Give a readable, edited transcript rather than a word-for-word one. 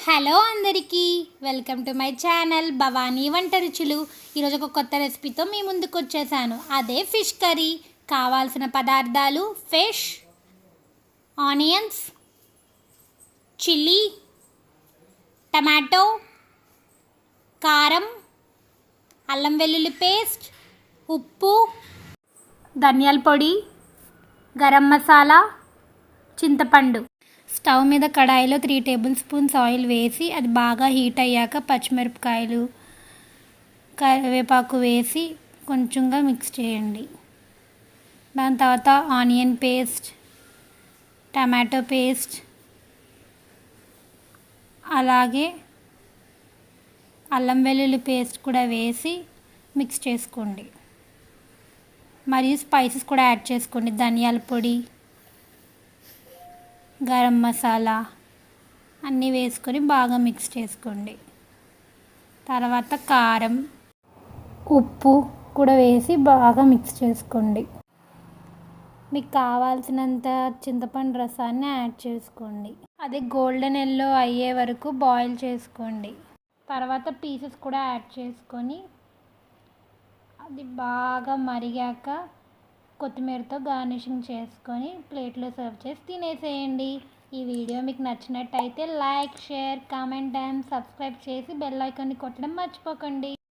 Hello అందరికీ, welcome to my channel Bhavani వంట రుచులు. ఈరోజు ఒక కొత్త రెసిపీతో మీ ముందుకు వచ్చేసాను. అదే ఫిష్ కర్రీ. కావాల్సిన పదార్థాలు: ఫిష్, ఆనియన్స్, చిల్లీ, టమాటో, కారం, అల్లం వెల్లుల్లి పేస్ట్, ఉప్పు, ధనియాల పొడి, గరం మసాలా, చింతపండు. స్టవ్ మీద కడాయిలో 3 టేబుల్ స్పూన్స్ ఆయిల్ వేసి అది బాగా హీట్ అయ్యాక పచ్చిమిరపకాయలు, కరివేపాకు వేసి కొంచెంగా మిక్స్ చేయండి. దాని తర్వాత ఆనియన్ పేస్ట్, టమాటో పేస్ట్, అలాగే అల్లం వెల్లుల్లి పేస్ట్ కూడా వేసి మిక్స్ చేసుకోండి. మరియు స్పైసెస్ కూడా యాడ్ చేసుకోండి. ధనియాల పొడి, గరం మసాలా అన్నీ వేసుకొని బాగా మిక్స్ చేసుకోండి. తర్వాత కారం, ఉప్పు కూడా వేసి బాగా మిక్స్ చేసుకోండి. మీకు కావాల్సినంత చింతపండు రసాన్ని యాడ్ చేసుకోండి. అది గోల్డెన్ ఎల్లో అయ్యే వరకు బాయిల్ చేసుకోండి. తర్వాత పీసెస్ కూడా యాడ్ చేసుకొని అది బాగా మరిగాక కొత్తిమీరతో గార్నిషింగ్ చేసుకొని ప్లేట్లో సర్వ్ చేసి తినేసేయండి. ఈ వీడియో మీకు నచ్చినట్టయితే like, share, comment and subscribe చేసి బెల్ ఐకాన్ని కొట్టడం మర్చిపోకండి.